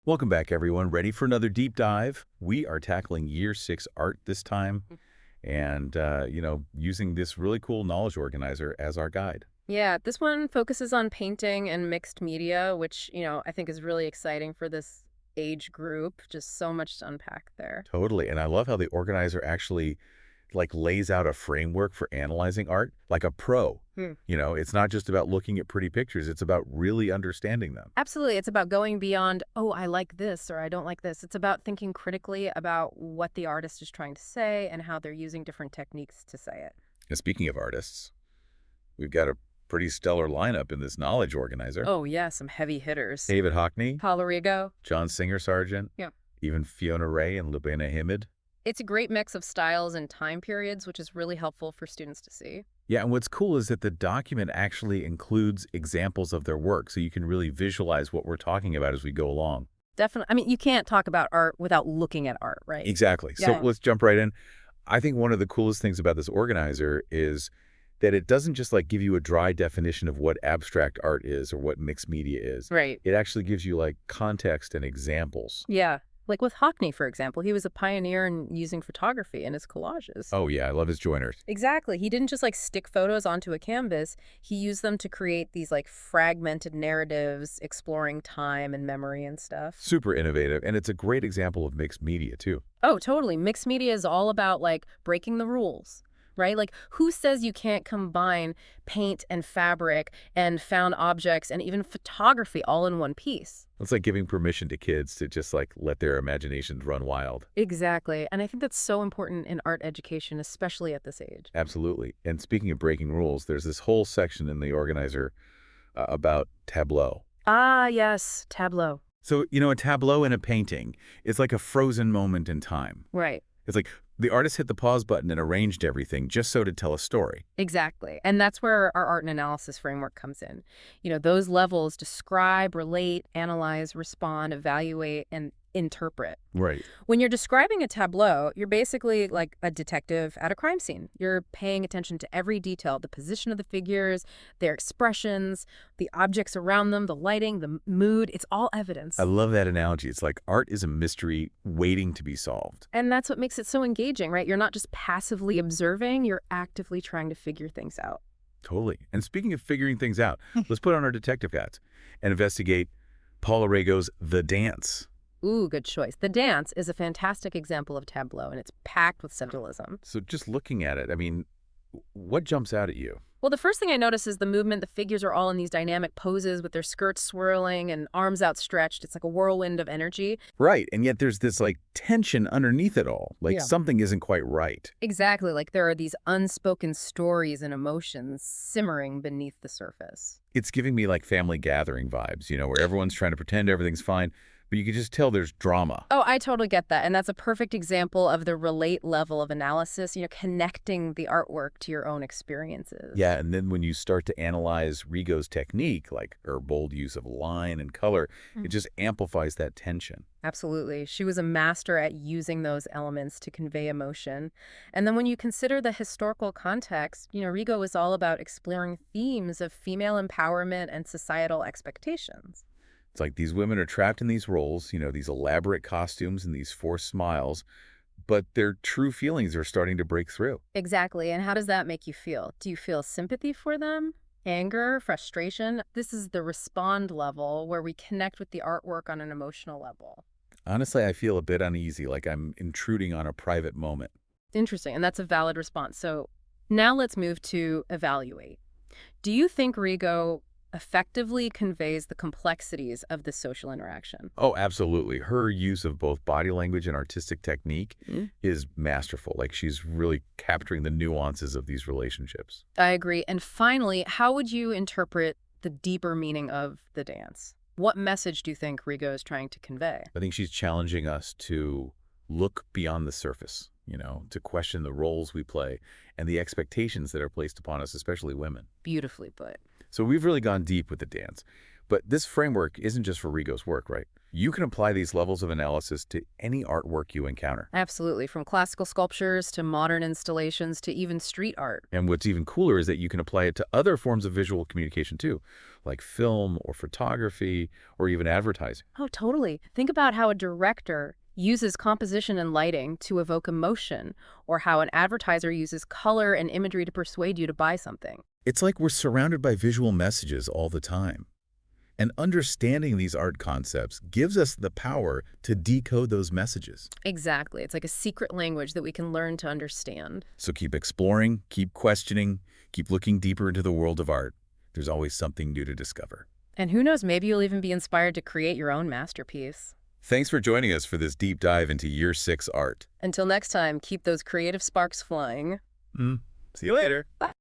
Welcome back, everyone. Ready for another deep dive? We are tackling Year 6 art this time and, using this really cool knowledge organizer as our guide. Yeah, this one focuses on painting and mixed media, which, I think is really exciting for this age group. Just so much to unpack there. Totally. And I love how the organizer actually lays out a framework for analyzing art like a pro. Hmm. It's not just about looking at pretty pictures. It's about really understanding them. Absolutely. It's about going beyond, oh, I like this or I don't like this. It's about thinking critically about what the artist is trying to say and how they're using different techniques to say it. And speaking of artists, we've got a pretty stellar lineup in this knowledge organizer. Oh, yeah, some heavy hitters. David Hockney, Rigo. John Singer Sargent, Yeah. even Fiona Ray and Lubena Himid. It's a great mix of styles and time periods, which is really helpful for students to see. Yeah, and what's cool is that the document actually includes examples of their work, so you can really visualize what we're talking about as we go along. Definitely. I mean, you can't talk about art without looking at art, right? Exactly. Yeah. So let's jump right in. I think one of the coolest things about this organizer is that it doesn't just give you a dry definition of what abstract art is or what mixed media is. Right. It actually gives you context and examples. Yeah. Like with Hockney, for example, he was a pioneer in using photography in his collages. Oh yeah, I love his joiners. Exactly. He didn't just stick photos onto a canvas. He used them to create these fragmented narratives, exploring time and memory and stuff. Super innovative, and it's a great example of mixed media too. Oh, totally. Mixed media is all about breaking the rules. Right? Who says you can't combine paint and fabric and found objects and even photography all in one piece? It's like giving permission to kids to just let their imaginations run wild. Exactly. And I think that's so important in art education, especially at this age. Absolutely. And speaking of breaking rules, there's this whole section in the organizer about tableau. Ah, yes, tableau. So, a tableau in a painting is like a frozen moment in time. Right. It's like the artist hit the pause button and arranged everything just so to tell a story. Exactly. And that's where our art and analysis framework comes in. Those levels: describe, relate, analyze, respond, evaluate, and interpret. Right. When you're describing a tableau, you're basically like a detective at a crime scene. You're paying attention to every detail: the position of the figures, their expressions, the objects around them, the lighting, the mood. It's all evidence. I love that analogy. It's like art is a mystery waiting to be solved. And that's what makes it so engaging, right? You're not just passively observing, you're actively trying to figure things out. Totally. And speaking of figuring things out, let's put on our detective hats and investigate Paula Rego's The Dance. Ooh, good choice. The Dance is a fantastic example of tableau, and it's packed with symbolism. So just looking at it, what jumps out at you? Well, the first thing I notice is the movement. The figures are all in these dynamic poses with their skirts swirling and arms outstretched. It's like a whirlwind of energy. Right. And yet there's this tension underneath it all. Yeah. Something isn't quite right. Exactly. There are these unspoken stories and emotions simmering beneath the surface. It's giving me Family Gathering vibes, where everyone's trying to pretend everything's fine, but you can just tell there's drama. Oh, I totally get that. And that's a perfect example of the relate level of analysis, connecting the artwork to your own experiences. Yeah, and then when you start to analyze Rigo's technique, her bold use of line and color, it just amplifies that tension. Absolutely. She was a master at using those elements to convey emotion. And then when you consider the historical context, Rigo was all about exploring themes of female empowerment and societal expectations. It's like these women are trapped in these roles, these elaborate costumes and these forced smiles, but their true feelings are starting to break through. Exactly. And how does that make you feel? Do you feel sympathy for them? Anger? Frustration? This is the respond level where we connect with the artwork on an emotional level. Honestly, I feel a bit uneasy, like I'm intruding on a private moment. Interesting. And that's a valid response. So now let's move to evaluate. Do you think Rigo effectively conveys the complexities of the social interaction? Oh, absolutely. Her use of both body language and artistic technique is masterful. She's really capturing the nuances of these relationships. I agree. And finally, how would you interpret the deeper meaning of the dance? What message do you think Rigo is trying to convey? I think she's challenging us to look beyond the surface, to question the roles we play and the expectations that are placed upon us, especially women. Beautifully put. So we've really gone deep with the dance. But this framework isn't just for Rigo's work, right? You can apply these levels of analysis to any artwork you encounter. Absolutely, from classical sculptures to modern installations to even street art. And what's even cooler is that you can apply it to other forms of visual communication too, like film or photography or even advertising. Oh, totally. Think about how a director uses composition and lighting to evoke emotion, or how an advertiser uses color and imagery to persuade you to buy something. It's like we're surrounded by visual messages all the time. And understanding these art concepts gives us the power to decode those messages. Exactly. It's like a secret language that we can learn to understand. So keep exploring, keep questioning, keep looking deeper into the world of art. There's always something new to discover. And who knows, maybe you'll even be inspired to create your own masterpiece. Thanks for joining us for this deep dive into Year 6 art. Until next time, keep those creative sparks flying. See you later. Bye.